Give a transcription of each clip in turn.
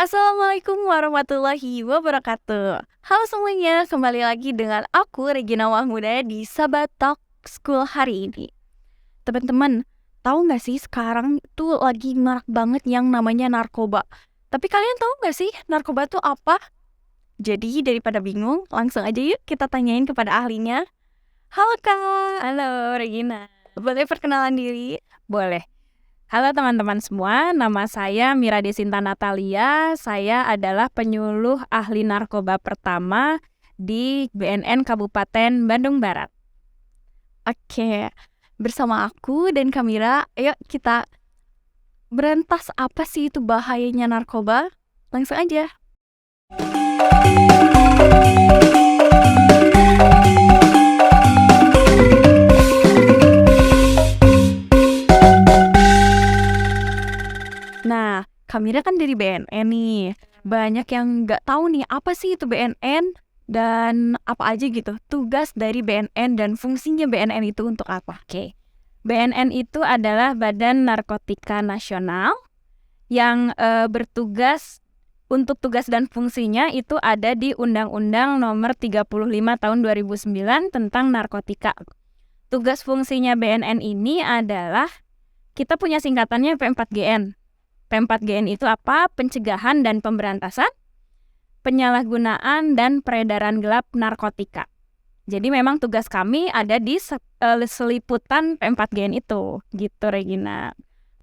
Assalamualaikum warahmatullahi wabarakatuh. Halo semuanya, kembali lagi dengan aku Regina Mahmuda di Sahabat Talk School hari ini. Teman-teman, tahu nggak sih sekarang tuh lagi marak banget yang namanya narkoba. Tapi kalian tahu nggak sih narkoba tuh apa? Jadi daripada bingung, langsung aja yuk kita tanyain kepada ahlinya. Halo Kak. Halo Regina. Boleh perkenalan diri? Boleh. Halo teman-teman semua, nama saya Mira Desinta Natalia. Saya adalah penyuluh ahli narkoba pertama di BNN Kabupaten Bandung Barat. Oke, bersama aku dan Kamira, ayo kita berantas apa sih itu bahayanya narkoba? Langsung aja. Nah, Kamira kan dari BNN nih. Banyak yang nggak tahu nih apa sih itu BNN dan apa aja gitu tugas dari BNN dan fungsinya BNN itu untuk apa. Oke. BNN itu adalah Badan Narkotika Nasional yang bertugas untuk tugas dan fungsinya itu ada di Undang-Undang Nomor 35 Tahun 2009 tentang narkotika. Tugas fungsinya BNN ini adalah kita punya singkatannya P4GN. P4GN itu apa? Pencegahan dan pemberantasan, penyalahgunaan dan peredaran gelap narkotika. Jadi memang tugas kami ada di seliputan P4GN itu, gitu Regina.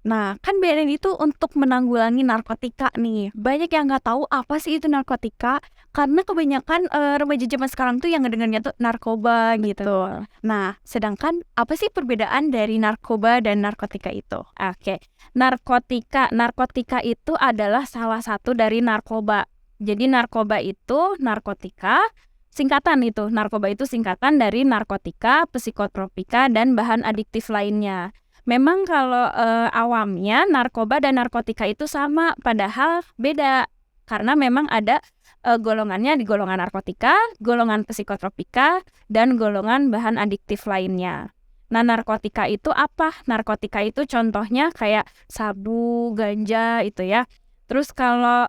Nah, kan BNN itu untuk menanggulangi narkotika nih. Banyak yang nggak tahu apa sih itu narkotika, karena kebanyakan remaja zaman sekarang tuh yang ngedengarnya tuh narkoba gitu. Nah, sedangkan apa sih perbedaan dari narkoba dan narkotika itu? Oke, narkotika itu adalah salah satu dari narkoba. Jadi narkoba itu narkotika, narkoba itu singkatan dari narkotika, psikotropika, dan bahan adiktif lainnya. Memang kalau awamnya narkoba dan narkotika itu sama, padahal beda. Karena memang ada golongannya di golongan narkotika, golongan psikotropika, dan golongan bahan adiktif lainnya. Nah, narkotika itu apa? Narkotika itu contohnya kayak sabu, ganja itu ya. Terus kalau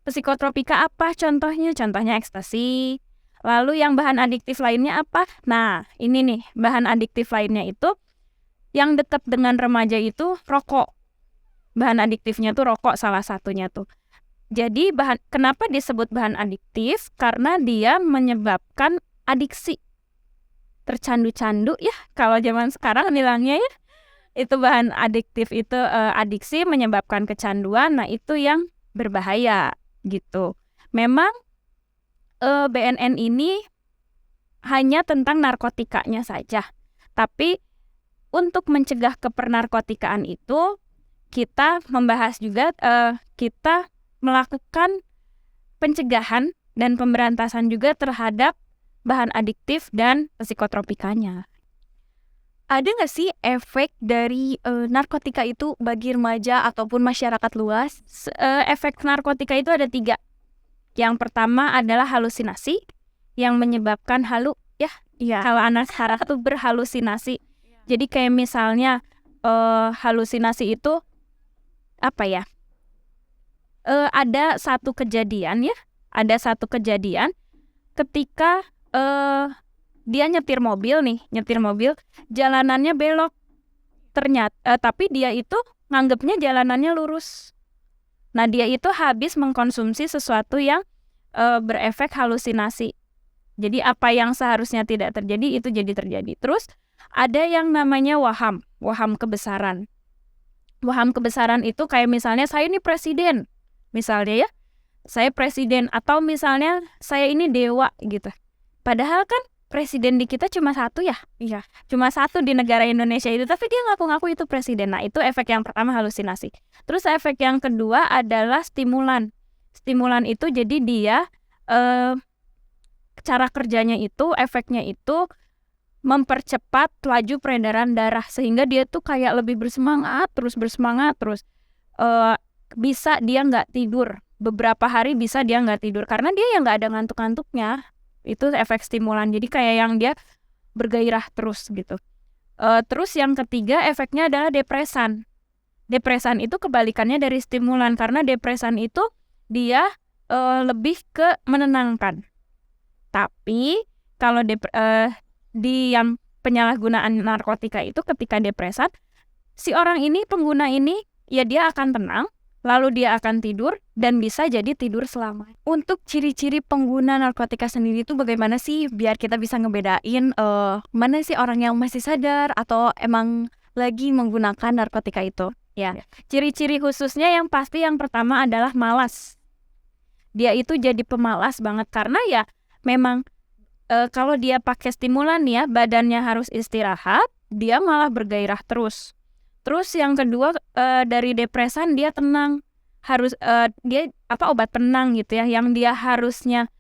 psikotropika apa contohnya? Contohnya ekstasi. Lalu yang bahan adiktif lainnya apa? Nah, ini nih, bahan adiktif lainnya itu yang dekat dengan remaja itu rokok. Bahan adiktifnya tuh rokok salah satunya tuh. Jadi kenapa disebut bahan adiktif? Karena dia menyebabkan adiksi. Tercandu-candu ya kalau zaman sekarang bilangnya ya. Itu bahan adiktif itu adiksi menyebabkan kecanduan. Nah, itu yang berbahaya gitu. Memang BNN ini hanya tentang narkotikanya saja. Tapi untuk mencegah kepernarkotikaan itu, kita membahas juga, kita melakukan pencegahan dan pemberantasan juga terhadap bahan adiktif dan psikotropikanya. Ada nggak sih efek dari narkotika itu bagi remaja ataupun masyarakat luas? Efek narkotika itu ada 3. Yang pertama adalah halusinasi, yang menyebabkan kalau anak sekarang tuh berhalusinasi. Jadi kayak misalnya halusinasi itu apa ya? Ada satu kejadian ketika dia nyetir mobil, jalanannya belok. Ternyata tapi dia itu nganggepnya jalanannya lurus. Nah, dia itu habis mengkonsumsi sesuatu yang berefek halusinasi. Jadi apa yang seharusnya tidak terjadi itu jadi terjadi. Terus ada yang namanya waham kebesaran. Waham kebesaran itu kayak misalnya saya ini presiden. Misalnya ya, saya presiden atau misalnya saya ini dewa gitu. Padahal kan presiden di kita cuma satu ya. Iya, cuma satu di negara Indonesia itu, tapi dia ngaku-ngaku itu presiden. Nah, itu efek yang pertama halusinasi. Terus efek yang kedua adalah stimulan. Stimulan itu jadi dia cara kerjanya itu, efeknya itu mempercepat laju peredaran darah sehingga dia tuh kayak lebih bersemangat terus. Bisa dia nggak tidur beberapa hari, bisa dia nggak tidur karena dia yang nggak ada ngantuk-ngantuknya. Itu efek stimulan, jadi kayak yang dia bergairah terus gitu. Terus yang ketiga efeknya adalah depresan. depresan itu kebalikannya dari stimulan, karena depresan itu dia lebih ke menenangkan. Tapi kalau di yang penyalahgunaan narkotika itu ketika depresan, si orang ini, pengguna ini, ya dia akan tenang, lalu dia akan tidur dan bisa jadi tidur selamanya. Untuk ciri-ciri pengguna narkotika sendiri itu bagaimana sih biar kita bisa ngebedain mana sih orang yang masih sadar atau emang lagi menggunakan narkotika itu? Ya, ciri-ciri khususnya yang pasti yang pertama adalah malas. Dia itu jadi pemalas banget karena ya memang kalau dia pakai stimulan ya, badannya harus istirahat, dia malah bergairah terus. Terus yang kedua dari depresan dia tenang, harus dia obat penenang gitu ya, yang dia harusnya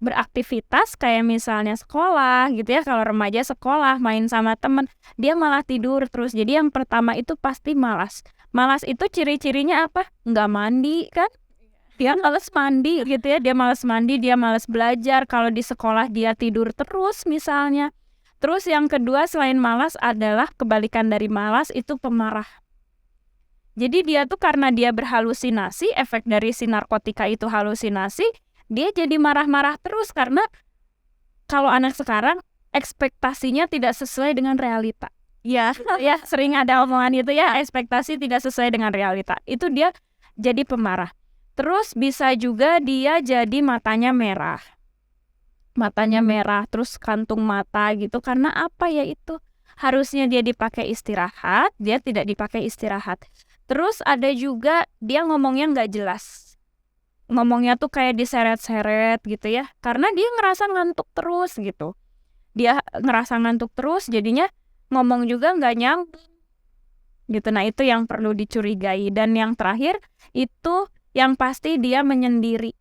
beraktivitas kayak misalnya sekolah gitu ya, kalau remaja sekolah main sama temen, dia malah tidur terus. Jadi yang pertama itu pasti malas. Malas itu ciri-cirinya apa? Nggak mandi kan? Dia males mandi gitu ya, dia males mandi, dia males belajar. Kalau di sekolah dia tidur terus misalnya. Terus yang kedua selain malas adalah kebalikan dari malas itu pemarah. Jadi dia tuh karena dia berhalusinasi, efek dari si narkotika itu halusinasi, dia jadi marah-marah terus karena kalau anak sekarang ekspektasinya tidak sesuai dengan realita. Ya, ya sering ada omongan itu ya, ekspektasi tidak sesuai dengan realita. Itu dia jadi pemarah. Terus bisa juga dia jadi matanya merah. Matanya merah, terus kantung mata gitu. Karena apa ya itu? Harusnya dia dipakai istirahat, dia tidak dipakai istirahat. Terus ada juga dia ngomongnya nggak jelas. Ngomongnya tuh kayak diseret-seret gitu ya. Karena dia ngerasa ngantuk terus gitu. Dia ngerasa ngantuk terus, jadinya ngomong juga nggak nyambung. Gitu. Nah itu yang perlu dicurigai. Dan yang terakhir itu yang pasti dia menyendiri.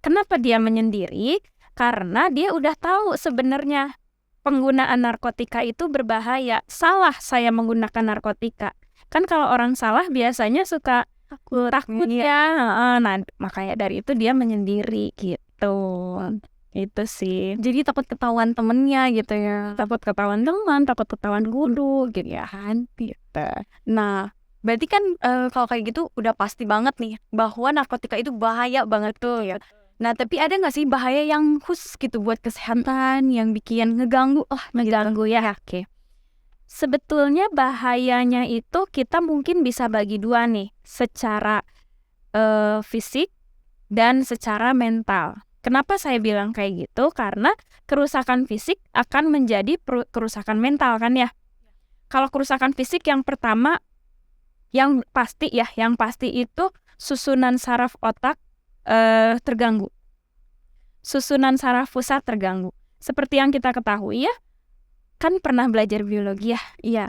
Kenapa dia menyendiri? Karena dia udah tahu sebenarnya penggunaan narkotika itu berbahaya. Salah saya menggunakan narkotika. Kan kalau orang salah biasanya suka takut ya. Nah, makanya dari itu dia menyendiri gitu. Itu sih. Jadi takut ketahuan temennya gitu ya. Takut ketahuan teman, takut ketahuan guru gitu ya kan. Gitu. Nah, berarti kan kalau kayak gitu udah pasti banget nih bahwa narkotika itu bahaya banget tuh ya. Nah tapi ada nggak sih bahaya yang khusus gitu buat kesehatan yang bikin ngeganggu ya? Oke. Sebetulnya bahayanya itu kita mungkin bisa bagi dua nih, secara fisik dan secara mental. Kenapa saya bilang kayak gitu? Karena kerusakan fisik akan menjadi kerusakan mental kan ya. Kalau kerusakan fisik yang pertama yang pasti itu susunan saraf otak terganggu. Susunan saraf pusat terganggu. Seperti yang kita ketahui ya, kan pernah belajar biologi ya. Iya.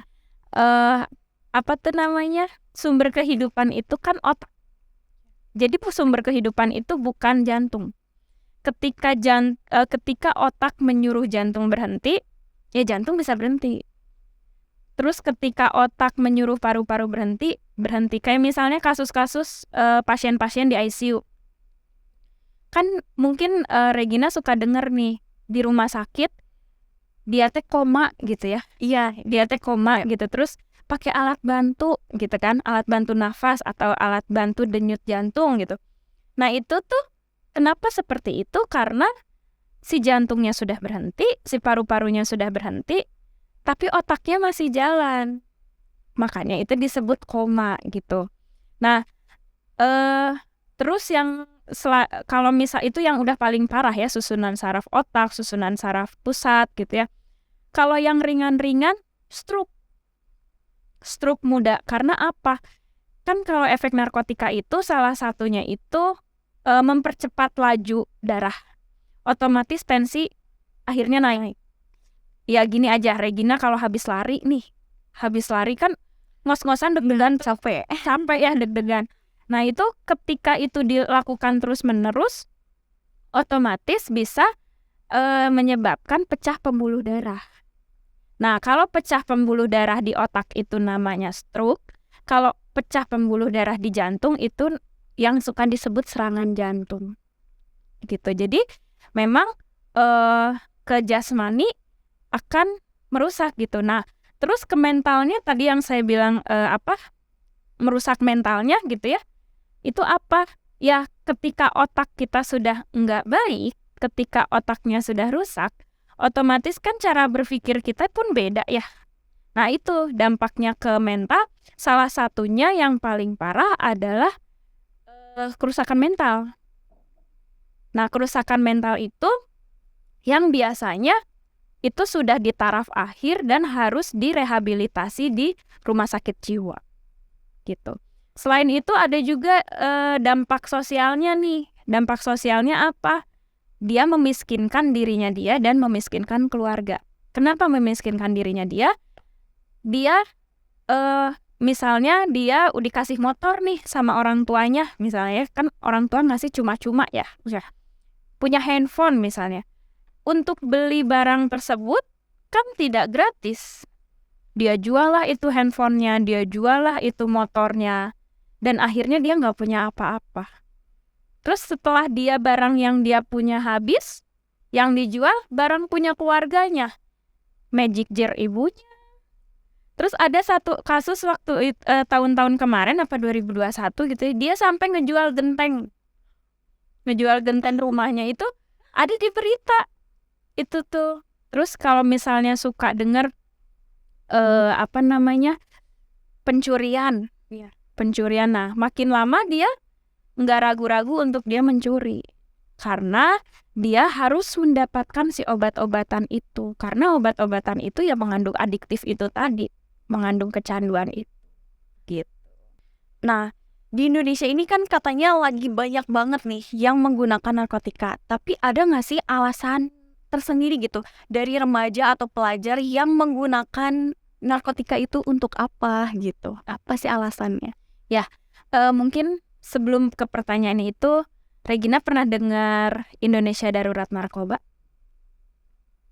Sumber kehidupan itu kan otak. Jadi sumber kehidupan itu bukan jantung. Ketika otak menyuruh jantung berhenti, ya jantung bisa berhenti. Terus ketika otak menyuruh paru-paru berhenti. Kayak misalnya kasus-kasus pasien-pasien di ICU. Kan mungkin Regina suka denger nih, di rumah sakit, dia teh koma gitu ya. Iya, dia teh koma gitu. Terus pakai alat bantu gitu kan, alat bantu nafas atau alat bantu denyut jantung gitu. Nah itu tuh, kenapa seperti itu? Karena si jantungnya sudah berhenti, si paru-parunya sudah berhenti, tapi otaknya masih jalan. Makanya itu disebut koma gitu. Nah, terus yang kalau misal itu yang udah paling parah ya, susunan saraf otak, susunan saraf pusat gitu ya. Kalau yang ringan-ringan, stroke muda. Karena apa? Kan kalau efek narkotika itu salah satunya itu mempercepat laju darah. Otomatis tensi akhirnya naik. Ya gini aja, Regina kalau habis lari kan ngos-ngosan deg-degan, capek ya deg-degan. Nah itu ketika itu dilakukan terus-menerus, otomatis bisa menyebabkan pecah pembuluh darah. Nah kalau pecah pembuluh darah di otak itu namanya stroke, kalau pecah pembuluh darah di jantung itu yang suka disebut serangan jantung. Gitu. Jadi memang ke jasmani akan merusak gitu. Nah, Terus ke mentalnya tadi yang saya bilang merusak mentalnya gitu ya. Itu apa? Ya ketika otak kita sudah nggak baik, ketika otaknya sudah rusak, otomatis kan cara berpikir kita pun beda ya. Nah itu dampaknya ke mental. Salah satunya yang paling parah adalah kerusakan mental. Nah kerusakan mental itu yang biasanya itu sudah di taraf akhir dan harus direhabilitasi di rumah sakit jiwa gitu. Selain itu ada juga dampak sosialnya nih. Dampak sosialnya apa? Dia memiskinkan dirinya dia dan memiskinkan keluarga. Kenapa memiskinkan dirinya dia? Dia misalnya dia udah dikasih motor nih sama orang tuanya, misalnya kan orang tua ngasih cuma-cuma ya. Punya handphone misalnya. Untuk beli barang tersebut kan tidak gratis. Dia jual lah itu handphonenya, dia jual lah itu motornya, dan akhirnya dia nggak punya apa-apa. Terus setelah dia barang yang dia punya habis, yang dijual barang punya keluarganya, magic jar ibunya. Terus ada satu kasus waktu tahun-tahun kemarin apa 2021 gitu, dia sampai ngejual genteng rumahnya itu ada di berita. Itu tuh. Terus kalau misalnya suka dengar pencurian. Nah makin lama dia nggak ragu-ragu untuk dia mencuri. Karena dia harus mendapatkan si obat-obatan itu. Karena obat-obatan itu ya mengandung adiktif itu tadi. Mengandung kecanduan itu. Gitu. Nah di Indonesia ini kan katanya lagi banyak banget nih yang menggunakan narkotika. Tapi ada nggak sih alasan tersendiri gitu dari remaja atau pelajar yang menggunakan narkotika itu untuk apa gitu? Apa sih alasannya? Ya, mungkin sebelum ke pertanyaan itu, Regina pernah dengar Indonesia Darurat Narkoba?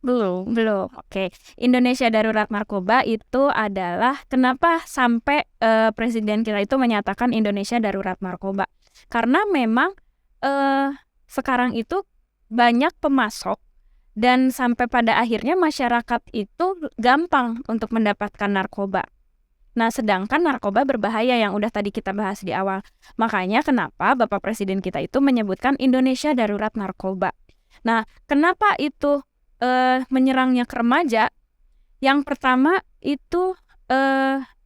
Belum. Oke. Indonesia Darurat Narkoba itu adalah kenapa sampai presiden kita itu menyatakan Indonesia Darurat Narkoba. Karena memang sekarang itu banyak pemasok dan sampai pada akhirnya masyarakat itu gampang untuk mendapatkan narkoba. Nah, sedangkan narkoba berbahaya yang udah tadi kita bahas di awal. Makanya kenapa Bapak Presiden kita itu menyebutkan Indonesia Darurat Narkoba. Nah, kenapa itu menyerangnya ke remaja? Yang pertama itu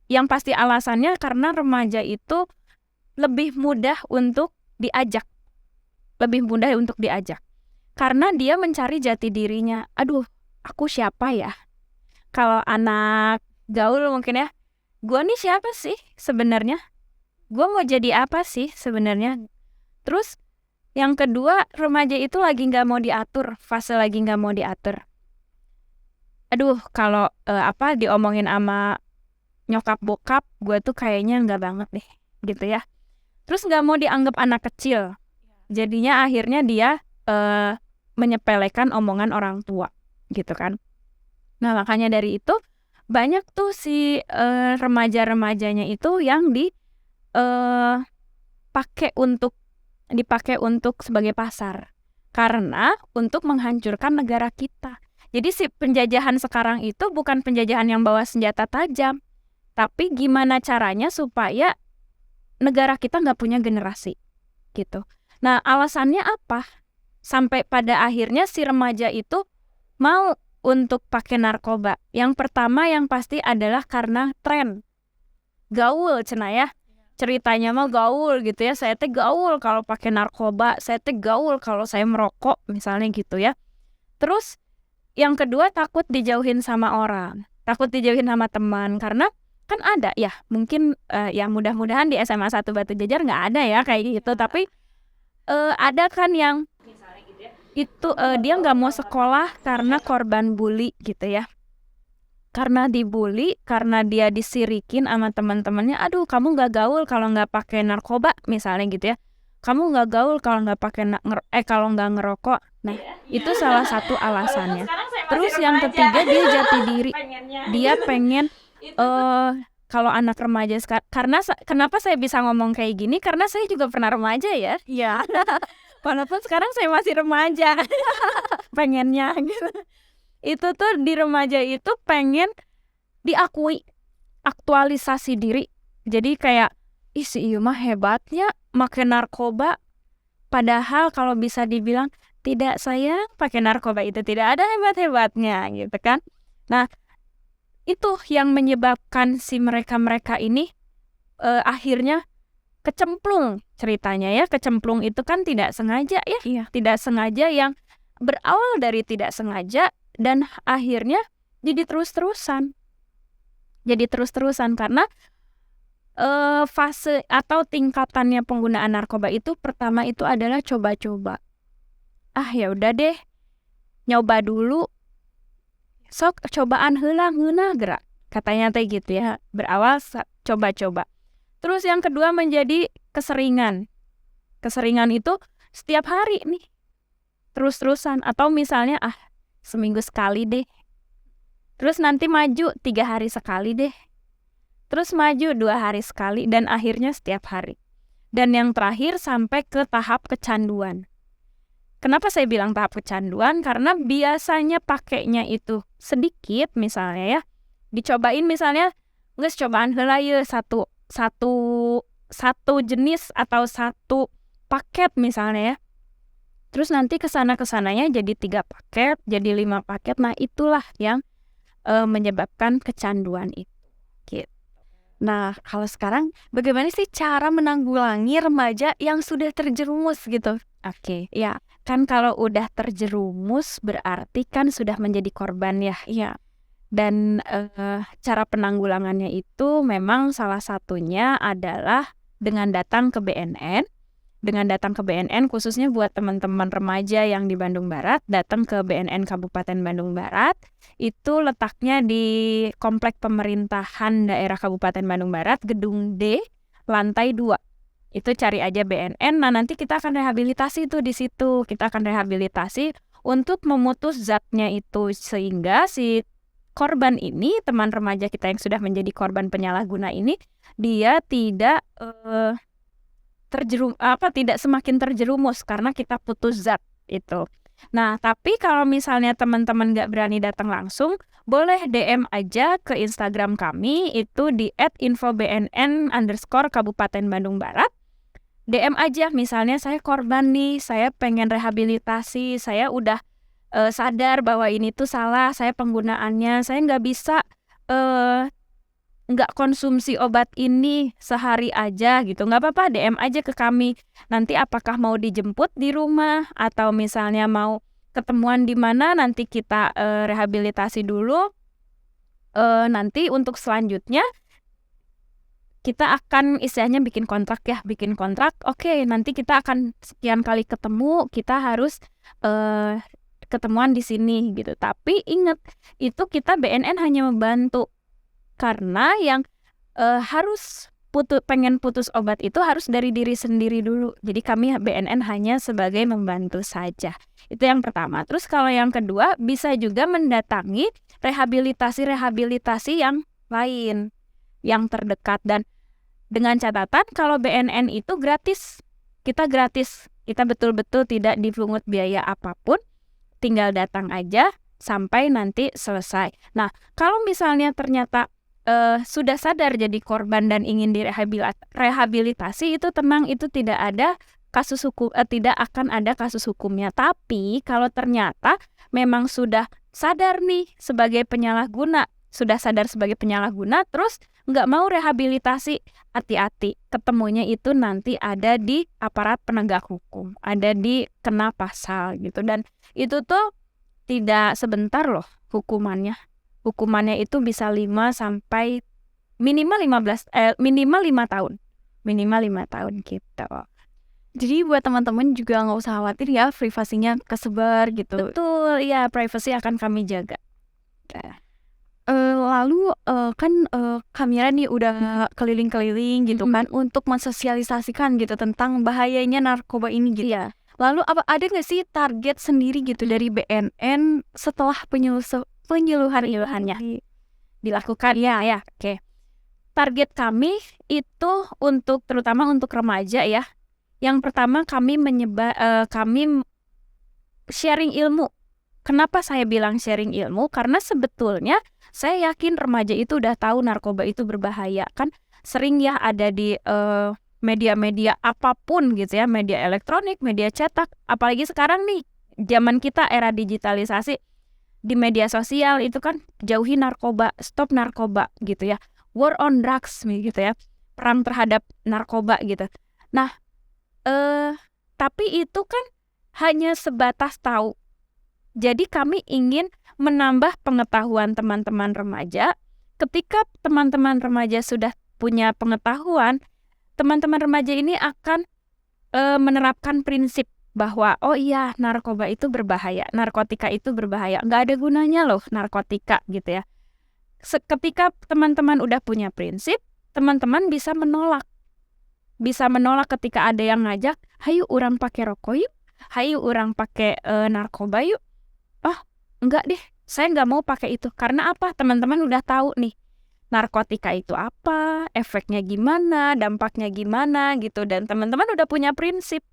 yang pasti alasannya karena remaja itu lebih mudah untuk diajak. Karena dia mencari jati dirinya. Aduh, aku siapa ya? Kalau anak gaul mungkin ya, gue nih siapa sih sebenarnya? Gue mau jadi apa sih sebenarnya? Terus yang kedua, remaja itu lagi nggak mau diatur, fase lagi nggak mau diatur. Aduh, kalau diomongin sama nyokap bokap, gue tuh kayaknya nggak banget deh, gitu ya. Terus nggak mau dianggap anak kecil, jadinya akhirnya dia menyepelekan omongan orang tua gitu kan. Nah makanya dari itu banyak tuh si remaja-remajanya itu yang dipakai untuk sebagai pasar karena untuk menghancurkan negara kita. Jadi si penjajahan sekarang itu bukan penjajahan yang bawa senjata tajam, tapi gimana caranya supaya negara kita nggak punya generasi gitu. Nah alasannya apa? Sampai pada akhirnya si remaja itu mau untuk pakai narkoba. Yang pertama yang pasti adalah karena tren. Gaul cenah ya. Ceritanya mah gaul gitu ya. Saya teh gaul kalau pakai narkoba, saya teh gaul kalau saya merokok misalnya gitu ya. Terus yang kedua takut dijauhin sama orang. Takut dijauhin sama teman karena kan ada ya. Mungkin ya mudah-mudahan di SMA 1 Batu Jajar nggak ada ya kayak gitu. Tapi ada kan yang itu dia nggak mau sekolah karena korban bully gitu ya. Karena dibully, karena dia disirikin sama teman-temannya. Aduh, kamu nggak gaul kalau nggak pakai narkoba misalnya gitu ya. Kamu nggak gaul kalau nggak pakai kalau nggak ngerokok. Nah, itu salah satu alasannya. Terus yang ketiga dia jati diri. Dia pengen kalau anak remaja karena kenapa saya bisa ngomong kayak gini? Karena saya juga pernah remaja ya. Iya. Walaupun sekarang saya masih remaja. Pengennya gitu. Itu tuh di remaja itu pengen diakui, aktualisasi diri. Jadi kayak, ih si ieu mah hebatnya make narkoba. Padahal kalau bisa dibilang, tidak sayang, pakai narkoba itu tidak ada hebat-hebatnya gitu kan. Nah, itu yang menyebabkan si mereka-mereka ini akhirnya kecemplung ceritanya ya. Kecemplung itu kan tidak sengaja ya. Iya. Tidak sengaja yang berawal dari tidak sengaja dan akhirnya jadi terus-terusan. Jadi terus-terusan karena fase atau tingkatannya penggunaan narkoba itu pertama itu adalah coba-coba. Ah ya udah deh, nyoba dulu. Sok cobaan heula ngeunah gerak. Katanya teh gitu ya. Berawal coba-coba. Terus yang kedua menjadi keseringan. Keseringan itu setiap hari nih. Terus-terusan atau misalnya seminggu sekali deh. Terus nanti maju 3 hari sekali deh. Terus maju 2 hari sekali dan akhirnya setiap hari. Dan yang terakhir sampai ke tahap kecanduan. Kenapa saya bilang tahap kecanduan? Karena biasanya pakainya itu sedikit misalnya ya. Dicobain misalnya geus cobaan heula ye satu jenis atau satu paket misalnya ya. Terus nanti kesananya jadi 3 paket, jadi 5 paket. Nah itulah yang menyebabkan kecanduan itu. Gitu. Nah, kalau sekarang bagaimana sih cara menanggulangi remaja yang sudah terjerumus gitu? Oke, ya kan kalau udah terjerumus berarti kan sudah menjadi korban ya. Iya. Dan cara penanggulangannya itu memang salah satunya adalah dengan datang ke BNN. Dengan datang ke BNN khususnya buat teman-teman remaja yang di Bandung Barat, datang ke BNN Kabupaten Bandung Barat. Itu letaknya di Komplek Pemerintahan Daerah Kabupaten Bandung Barat, Gedung D, lantai 2. Itu cari aja BNN. Nah, nanti kita akan rehabilitasi tuh di situ. Kita akan rehabilitasi untuk memutus zatnya itu sehingga si korban ini, teman remaja kita yang sudah menjadi korban penyalahguna ini, dia tidak tidak semakin terjerumus karena kita putus zat itu. Nah, tapi kalau misalnya teman-teman nggak berani datang langsung, boleh DM aja ke Instagram kami, itu di @infobnn_Kabupaten Bandung Barat. DM aja, misalnya saya korban nih, saya pengen rehabilitasi, saya udah sadar bahwa ini tuh salah, saya penggunaannya, saya nggak bisa nggak konsumsi obat ini sehari aja gitu, nggak apa-apa, DM aja ke kami. Nanti apakah mau dijemput di rumah atau misalnya mau ketemuan di mana, nanti kita rehabilitasi dulu. Nanti untuk selanjutnya kita akan istilahnya bikin kontrak. Oke, nanti kita akan sekian kali ketemu, kita harus ketemuan di sini gitu. Tapi ingat, itu kita BNN hanya membantu. Karena yang harus pengen putus obat itu harus dari diri sendiri dulu. Jadi kami BNN hanya sebagai membantu saja. Itu yang pertama. Terus kalau yang kedua, bisa juga mendatangi rehabilitasi yang lain, yang terdekat. Dan dengan catatan kalau BNN itu gratis. Kita gratis. Kita betul-betul tidak dipungut biaya apapun. Tinggal datang aja sampai nanti selesai. Nah, kalau misalnya ternyata sudah sadar jadi korban dan ingin direhabilitasi, itu tenang, itu tidak ada kasus hukum, tidak akan ada kasus hukumnya. Tapi kalau ternyata memang sudah sadar nih sebagai penyalahguna, terus nggak mau rehabilitasi, hati-hati, ketemunya itu nanti ada di aparat penegak hukum, ada di kena pasal gitu. Dan itu tuh tidak sebentar loh hukumannya. Hukumannya itu bisa 5 sampai minimal 5 tahun. Minimal 5 tahun gitu. Jadi buat teman-teman juga nggak usah khawatir ya, privasinya kesebar gitu. Betul, ya, privacy akan kami jaga. Lalu kan Kamira nih udah keliling-keliling gitu kan untuk mensosialisasikan gitu tentang bahayanya narkoba ini gitu. Iya. Lalu ada nggak sih target sendiri gitu dari BNN setelah penyuluhannya dilakukan? Ya, oke. Target kami itu terutama untuk remaja ya. Yang pertama kami sharing ilmu Kenapa saya bilang sharing ilmu? Karena sebetulnya saya yakin remaja itu udah tahu narkoba itu berbahaya. Kan sering ya ada di media-media apapun gitu ya, media elektronik, media cetak, apalagi sekarang nih zaman kita era digitalisasi, di media sosial itu kan jauhi narkoba, stop narkoba gitu ya, war on drugs gitu ya, perang terhadap narkoba gitu. Nah, tapi itu kan hanya sebatas tahu. Jadi kami ingin menambah pengetahuan teman-teman remaja. Ketika teman-teman remaja sudah punya pengetahuan, teman-teman remaja ini akan menerapkan prinsip bahwa oh iya narkoba itu berbahaya, narkotika itu berbahaya, nggak ada gunanya loh narkotika gitu ya. Ketika teman-teman udah punya prinsip, teman-teman bisa menolak ketika ada yang ngajak, hayu orang pakai rokok yuk, hayu orang pakai narkoba yuk. Oh enggak deh, saya nggak mau pakai itu. Karena apa? Teman-teman udah tahu nih narkotika itu apa, efeknya gimana, dampaknya gimana gitu. Dan teman-teman udah punya prinsip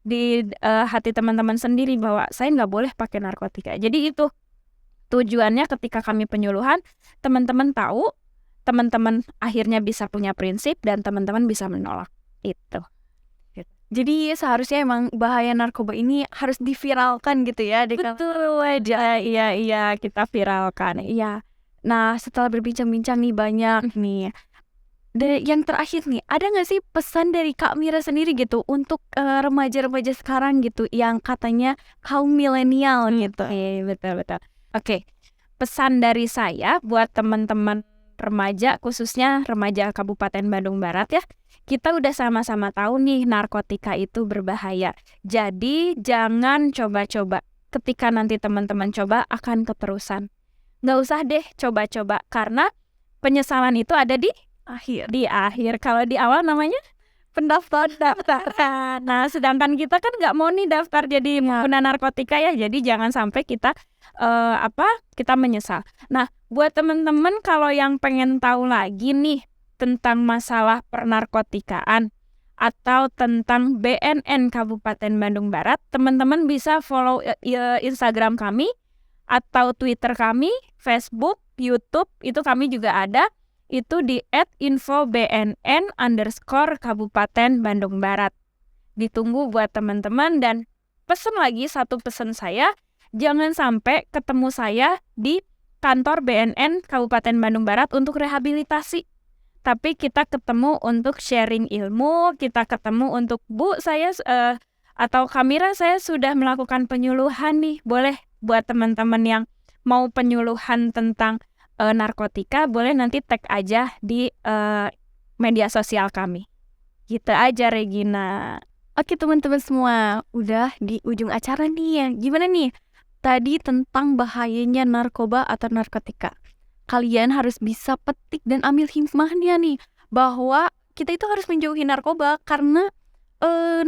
di hati teman-teman sendiri bahwa saya nggak boleh pakai narkotika. Jadi itu tujuannya ketika kami penyuluhan, teman-teman tahu, teman-teman akhirnya bisa punya prinsip dan teman-teman bisa menolak. Itu. Jadi seharusnya emang bahaya narkoba ini harus diviralkan gitu ya. Betul aja, iya kita viralkan. Iya. Nah, setelah berbincang-bincang nih banyak nih. Yang terakhir nih, ada nggak sih pesan dari Kak Mira sendiri gitu untuk remaja-remaja sekarang gitu yang katanya kaum milenial gitu? Betul. Oke, pesan dari saya buat teman-teman remaja, khususnya remaja Kabupaten Bandung Barat ya, kita udah sama-sama tahu nih narkotika itu berbahaya. Jadi jangan coba-coba. Ketika nanti teman-teman coba akan keterusan. Nggak usah deh coba-coba karena penyesalan itu ada di akhir. Kalau di awal namanya pendaftaran. Nah, sedangkan kita kan nggak mau nih daftar jadi pengguna narkotika ya. Jadi jangan sampai kita kita menyesal. Nah, buat teman-teman kalau yang pengen tahu lagi nih tentang masalah pernarkotikaan atau tentang BNN Kabupaten Bandung Barat, teman-teman bisa follow Instagram kami atau Twitter kami, Facebook, YouTube, itu kami juga ada. Itu di @infobnn_Kabupaten Bandung Barat. Ditunggu buat teman-teman dan satu pesan saya, jangan sampai ketemu saya di kantor BNN Kabupaten Bandung Barat untuk rehabilitasi. Tapi kita ketemu untuk sharing ilmu, kita ketemu untuk Bu, saya atau Kamira saya sudah melakukan penyuluhan nih. Boleh buat teman-teman yang mau penyuluhan tentang narkotika, boleh nanti tag aja di media sosial kami. Gitu aja Regina. Oke teman-teman semua, udah di ujung acara nih. Gimana nih? Tadi tentang bahayanya narkoba atau narkotika. Kalian harus bisa petik dan ambil hikmahnya nih, bahwa kita itu harus menjauhi narkoba karena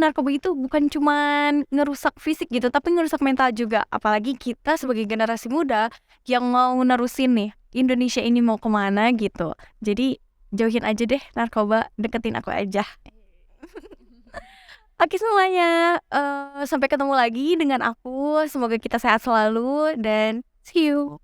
narkoba itu bukan cuma ngerusak fisik gitu, tapi ngerusak mental juga. Apalagi kita sebagai generasi muda yang mau nerusin nih Indonesia ini mau kemana gitu. Jadi jauhin aja deh narkoba, deketin aku aja. Oke semuanya, sampai ketemu lagi dengan aku. Semoga kita sehat selalu dan see you.